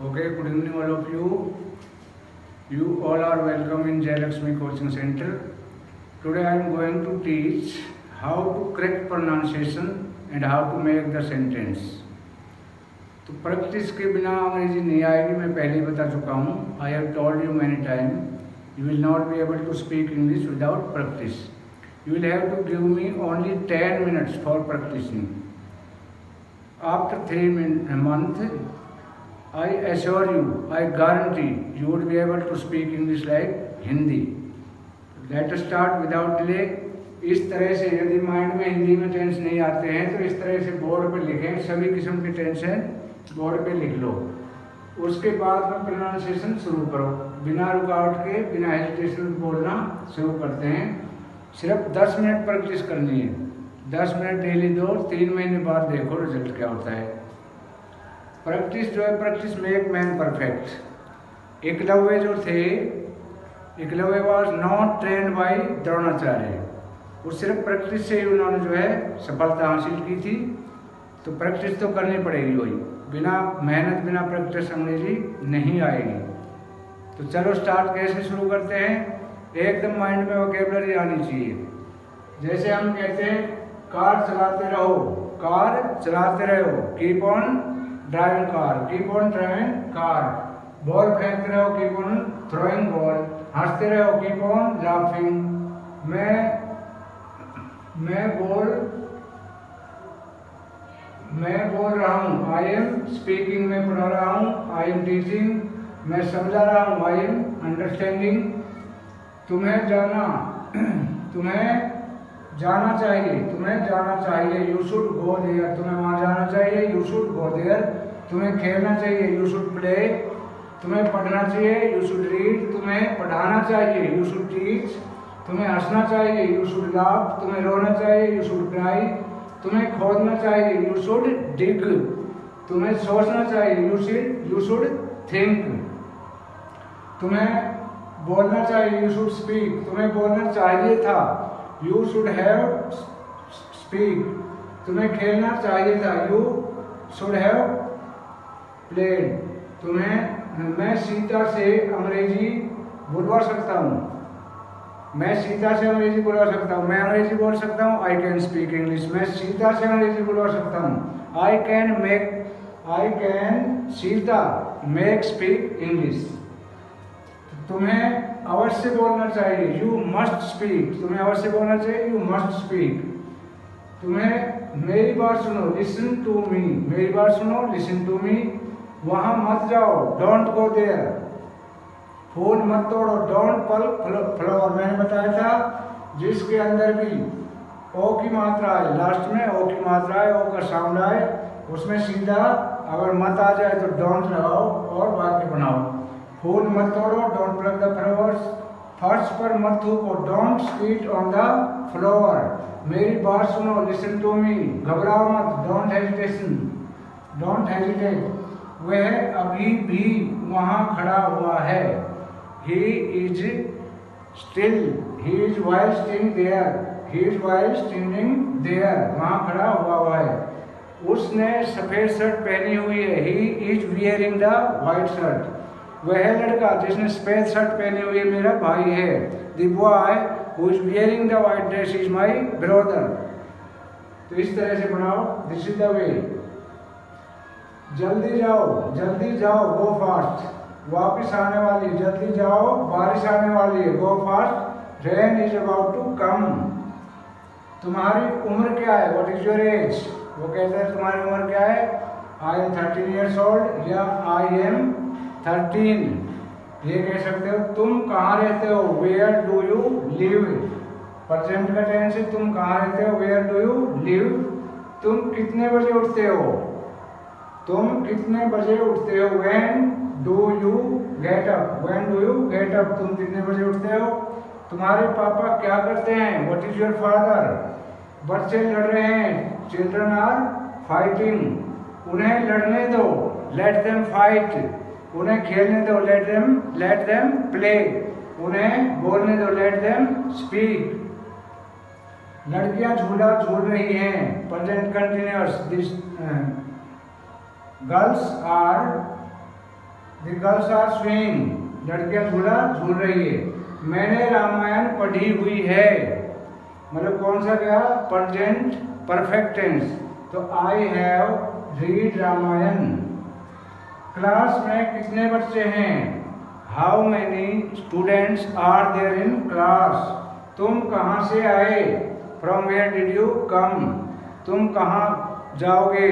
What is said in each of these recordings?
Okay, good evening all of you. You all are welcome in Jayalakshmi Coaching Center. Today I am going to teach how to correct pronunciation and how to make the sentence. तो practice के बिना अंग्रेजी नहीं आएगी, मैं पहले ही बता चुका हूँ. I have told you many times. You will not be able to speak English without practice. You will have to give me only 10 minutes for practicing. After 3 months, I assure you, I guarantee you would be able to speak English like Hindi. Let us start without delay. इस तरह से यदि mind में हिंदी में tense नहीं आते हैं तो इस तरह से बोर्ड पे लिखें, सभी किस्म के टेंस हैं बोर्ड पे लिख लो. उसके बाद में प्रोनाउंसिएशन शुरू करो, बिना रुकावट के, बिना हेजिटेशन बोलना शुरू करते हैं. सिर्फ 10 मिनट प्रैक्टिस करनी है. 10 मिनट डेली दो, 3 महीने बाद देखो रिजल्ट क्या होता है. प्रैक्टिस जो है, practice make man perfect. Eklavya जो थे, Eklavya was not trained by Dronacharya. वो सिर्फ प्रैक्टिस से ही उन्होंने जो है सफलता हासिल की थी. तो प्रैक्टिस तो करनी पड़ेगी वही, बिना मेहनत बिना प्रैक्टिस अंग्रेजी नहीं आएगी. तो चलो स्टार्ट कैसे शुरू करते हैं. एकदम माइंड में वोकैबुलरी आनी चाहिए. जैसे हम कहते हैं कार चलाते रहो, कार चलाते रहो. Keep on driving car, keep on driving car. Ball फेंकते रहो, कीप ऑन थ्रोइंग बॉल. हंसते रहो, कीप ऑन लाफिंग. मैं बोल रहा हूँ, आई एम स्पीकिंग. मैं पढ़ा रहा हूँ, आई एम टीचिंग. मैं समझा रहा हूँ, आई एम अंडरस्टैंडिंग. तुम्हें जाना चाहिए, यू शुड गो देयर. तुम्हें वहाँ जाना चाहिए, यू शुड गो देयर. तुम्हें खेलना चाहिए, यू शुड प्ले. तुम्हें पढ़ना चाहिए, यू शुड रीड. तुम्हें पढ़ाना चाहिए, यू शुड टीच. तुम्हें हंसना चाहिए, यू शुड लाफ. तुम्हें रोना चाहिए, यू शुड क्राई. तुम्हें खोदना चाहिए, यू शुड डिग. तुम्हें सोचना चाहिए, यू शुड थिंक. तुम्हें बोलना चाहिए, यू शुड स्पीक. तुम्हें बोलना चाहिए था, यू शुड हैव स्पीक. तुम्हें खेलना चाहिए था, यू शुड हैव प्लेड. मैं सीता से अंग्रेजी बुलवा सकता हूँ. मैं सीता से अंग्रेजी बुलवा सकता हूँ. मैं अंग्रेजी बोल सकता हूँ, आई कैन स्पीक इंग्लिश. मैं सीता से अंग्रेजी बुलवा सकता हूँ, I can Sita make speak English. तुम्हें अवश्य बोलना चाहिए, यू मस्ट स्पीक. तुम्हें अवश्य बोलना चाहिए, यू मस्ट स्पीक. तुम्हें मेरी बात सुनो, लिसन टू मी. मेरी बात सुनो, लिसन टू मी. वहाँ मत जाओ, डोंट गो देयर. फूल मत तोड़ो, डोंट पल्क फ्लावर. मैंने बताया था जिसके अंदर भी ओ की मात्रा है, लास्ट में ओ की मात्रा है, ओ का साउंड आए, उसमें सीधा अगर मत आ जाए तो डोंट लगाओ और वाक्य बनाओ. फूल मत तोड़ो, डोंट प्लग द फ्लावर्स. फर्श पर मत थूको, don't spit on the floor. मेरी बात सुनो, लिसन टू मी. घबराओ मत, डोंट हेजिटेट. वह अभी भी वहाँ खड़ा हुआ है. He is while standing there. वहाँ खड़ा हुआ है. उसने सफ़ेद शर्ट पहनी हुई है. He is wearing the white shirt. वह लड़का जिसने सफ़ेद शर्ट पहनी हुई है मेरा भाई है. The boy who is wearing the white dress is my brother. तो इस तरह से बनाओ. This is the way. जल्दी जाओ, go fast. वापिस आने वाली, जल्दी जाओ, बारिश आने वाली है, go fast. Rain is about to come. तुम्हारी उम्र क्या है, व्हाट इज योर एज. वो कहते हैं तुम्हारी उम्र क्या है, आई एम 13 years old या आई एम 13. ये कह सकते हो. तुम कहाँ रहते हो, where do you live. Present का टेंस है, तुम कहाँ रहते हो, वेयर डू यू लिव. तुम कितने बजे उठते हो, when do you get up. तुम कितने बजे उठते हो. तुम्हारे पापा क्या करते हैं, व्हाट इज योर फादर. बच्चे लड़ रहे हैं, चिल्ड्रन आर फाइटिंग. उन्हें लड़ने दो, लेट देम फाइट. उन्हें खेलने दो, लेट देम प्ले. उन्हें बोलने दो, लेट देम स्पीक. लड़कियां झूला झूल रही हैं, present continuous. This girls are the girls are swimming, लड़कियां झूला झूल रही है। मैंने रामायण पढ़ी हुई है, मतलब कौन सा गया, प्रेजेंट परफेक्ट टेंस, तो I have read Ramayana. Class में कितने बच्चे हैं, how many students are there in class. तुम कहाँ से आए, from where did you come. तुम कहाँ जाओगे,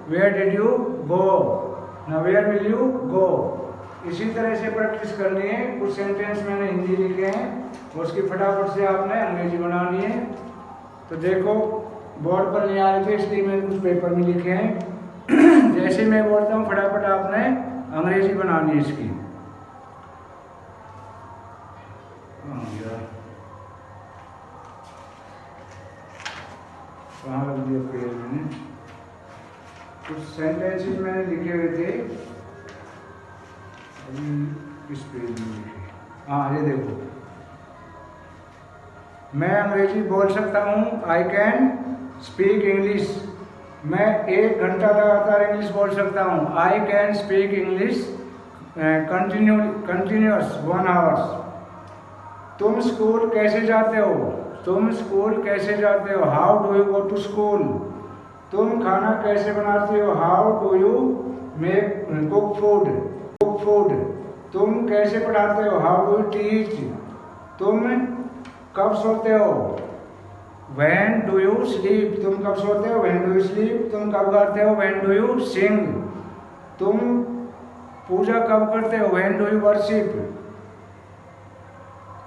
वेयर डिड यू गो, ना वेयर विल यू गो। इसी तरह से प्रैक्टिस करनी है। कुछ सेंटेंस मैंने हिंदी लिखे हैं, उसकी फटाफट से आपने अंग्रेजी बनानी है। तो देखो बोर्ड पर नहीं आ रहे थे इसलिए मैंने कुछ पेपर में लिखे हैं। जैसे मैं बोलता हूँ फटाफट आपने अंग्रेजी बनानी है इसकी। कहाँ लग दिया पेज मैंने, कुछ सेंटेंसेस मैंने लिखे हुए थे, किस पेज में लिखे, हाँ ये देखो। मैं अंग्रेजी बोल सकता हूँ, आई कैन स्पीक इंग्लिश। मैं 1 घंटा लगातार इंग्लिश बोल सकता हूँ, I can speak English continuous 1 hours. तुम स्कूल कैसे जाते हो, तुम स्कूल कैसे जाते हो, how do you go to school. तुम खाना कैसे बनाते हो, how do you make cook food. तुम कैसे पढ़ाते हो, हाउ डू यू टीच। तुम कब सोते हो, व्हेन डू यू स्लीप। तुम कब सोते हो, व्हेन डू यू स्लीप। तुम कब गाते हो, व्हेन डू यू सिंग। तुम पूजा कब करते हो, व्हेन डू यू वर्शिप।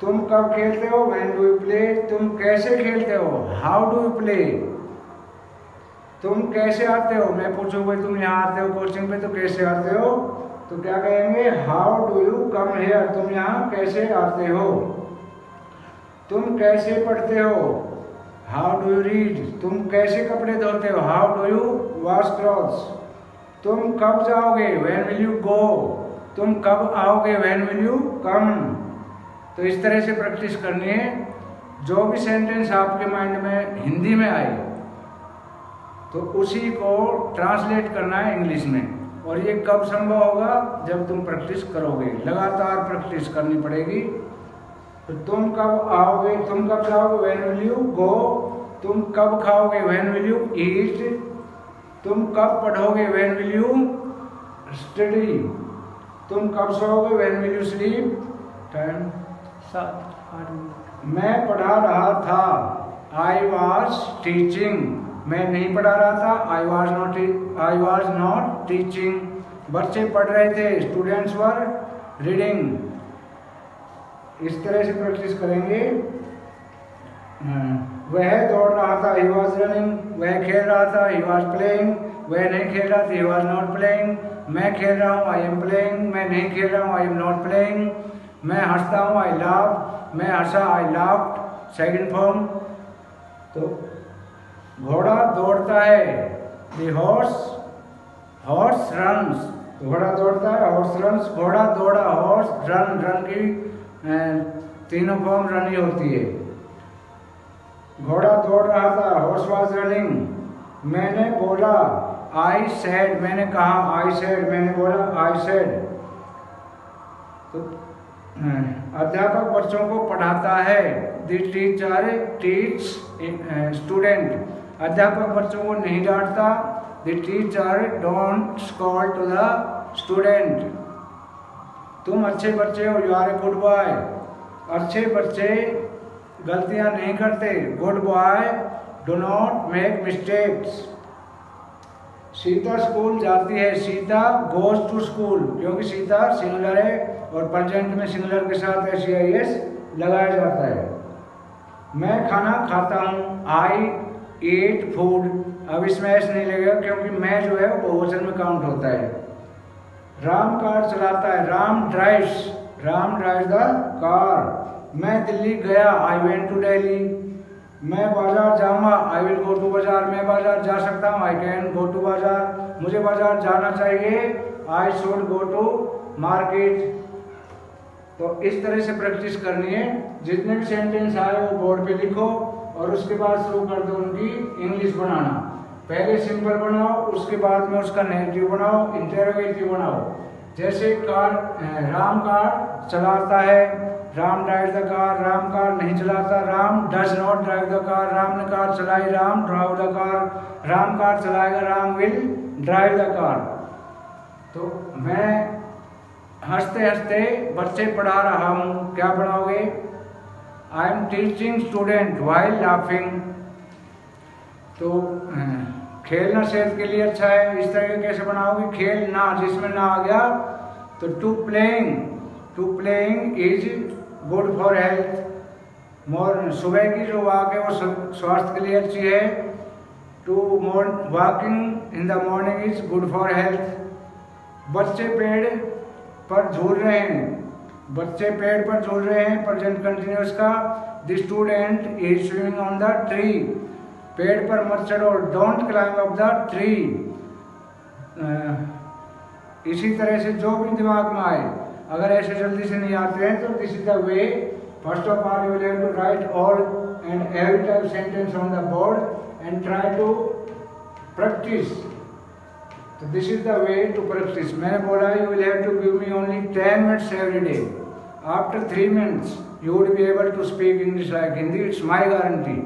तुम कब खेलते हो, व्हेन डू यू प्ले। तुम कैसे खेलते हो, हाउ डू यू प्ले। तुम कैसे आते हो, मैं पूछूं भाई तुम यहाँ आते हो कोचिंग पे तो कैसे आते हो, तो क्या कहेंगे, how do you come here. तुम यहाँ कैसे आते हो। तुम कैसे पढ़ते हो, हाउ डू यू रीड। तुम कैसे कपड़े धोते हो, how do you wash clothes. तुम कब जाओगे, व्हेन विल यू गो। तुम कब आओगे, व्हेन विल यू कम। तो इस तरह से प्रैक्टिस करनी है। जो भी सेंटेंस आपके माइंड में हिंदी में आए तो उसी को ट्रांसलेट करना है इंग्लिश में। और ये कब संभव होगा, जब तुम प्रैक्टिस करोगे, लगातार प्रैक्टिस करनी पड़ेगी। तो तुम कब आओगे, तुम कब जाओगे, व्हेन विल यू गो। तुम कब खाओगे, व्हेन विल यू ईट। तुम कब पढ़ोगे, व्हेन विल यू स्टडी। तुम कब सोओगे, when will you sleep. Time 7-8 minute. मैं पढ़ा रहा था, आई वॉज टीचिंग। मैं नहीं पढ़ा रहा था, आई वॉज नॉट टीचिंग। बच्चे पढ़ रहे थे, स्टूडेंट्स वर रीडिंग। इस तरह से प्रैक्टिस करेंगे। वह दौड़ रहा था, ही वॉज रनिंग। वह खेल रहा था, ही वॉज प्लेइंग। वह नहीं खेल रहा था, ही वॉज नॉट प्लेइंग। मैं खेल रहा हूँ, आई एम प्लेइंग। मैं नहीं खेल रहा हूँ, आई एम नॉट प्लेइंग। मैं हंसता हूँ, आई लाफ। मैं हंसा, आई लाफ्ड। Second form. तो घोड़ा दौड़ता है, द हॉर्स रन्स। घोड़ा दौड़ता है, हॉर्स रन्स। घोड़ा दौड़ा, हॉर्स रन। रन की तीनों फॉर्म रन ही होती है। घोड़ा दौड़ रहा था, हॉर्स वाज रनिंग। मैंने बोला, आई सेड। मैंने कहा, आई सेड। मैंने बोला, आई सेड। तो अध्यापक बच्चों को पढ़ाता है, द टीचर टीच स्टूडेंट। अध्यापक बच्चों को नहीं डांटता, the teacher don't scold to the student. तुम अच्छे बच्चे हो, you are a good boy. अच्छे बच्चे गलतियां नहीं करते, good boy do not make mistakes. Sita school जाती है, सीता गोज टू स्कूल। क्योंकि सीता सिंगुलर है और प्रेजेंट में सिंगुलर के साथ SEIS लगाया जाता है। मैं खाना खाता हूँ, आई ईट फूड। अब इसमें S नहीं लगेगा क्योंकि मैं जो है वो बहुवचन में काउंट होता है। राम कार चलाता है, राम ड्राइव्स द कार। मैं दिल्ली गया, आई वेंट टू दिल्ली। मैं बाजार जाऊंगा, आई विल गो टू बाजार। मैं बाजार जा सकता हूँ, आई कैन गो टू बाजार। मुझे बाजार जाना चाहिए, I should go to market. तो इस तरह से प्रैक्टिस करनी है। जितने भी सेंटेंस आए वो बोर्ड पे लिखो और उसके बाद शुरू कर दो उनकी इंग्लिश बनाना। पहले सिंपल बनाओ, उसके बाद में उसका नेगेटिव बनाओ, इंटरोगेटिव बनाओ। जैसे कार, राम कार चलाता है, Ram drive the car, Ram car नहीं चलाता, Ram does not drive the car, Ram ने कार चलाई, Ram drive the car, Ram car चलाएगा, Ram will drive the car. तो मैं हंसते हंसते बच्चे पढ़ा रहा हूँ, क्या पढ़ाओगे? I am teaching student while laughing. तो खेलना सेहत के लिए अच्छा है, इस तरह कैसे बनाओगे? खेलना, जिसमें ना आ गया तो to playing is good for health. सुबह की जो वॉक है वो स्वास्थ्य के लिए अच्छी है। Walking in the morning is good for health. बच्चे पेड़ पर झूल रहे हैं, बच्चे पेड़ पर झूल रहे हैं, प्रेजेंट कंटिन्यूअस का। The student is swimming on the tree. पेड़ पर मत चढ़ो, don't climb up the tree. इसी तरह से जो भी दिमाग में आए, अगर ऐसे जल्दी से नहीं आते हैं तो this is the way. First of all you will have to write all and every type sentence on the board and try to practice. तो this is the way to practice. मैंने बोला you will have to give me only 10 minutes every day. After 3 minutes you would be able to speak English like Hindi, it's my guarantee.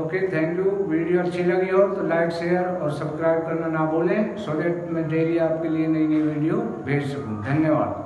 Okay, thank you. Video अच्छी लगी हो तो like, share और subscribe करना ना भूलें, सो दैट मैं daily आपके लिए नई नई वीडियो भेज सकूं। धन्यवाद।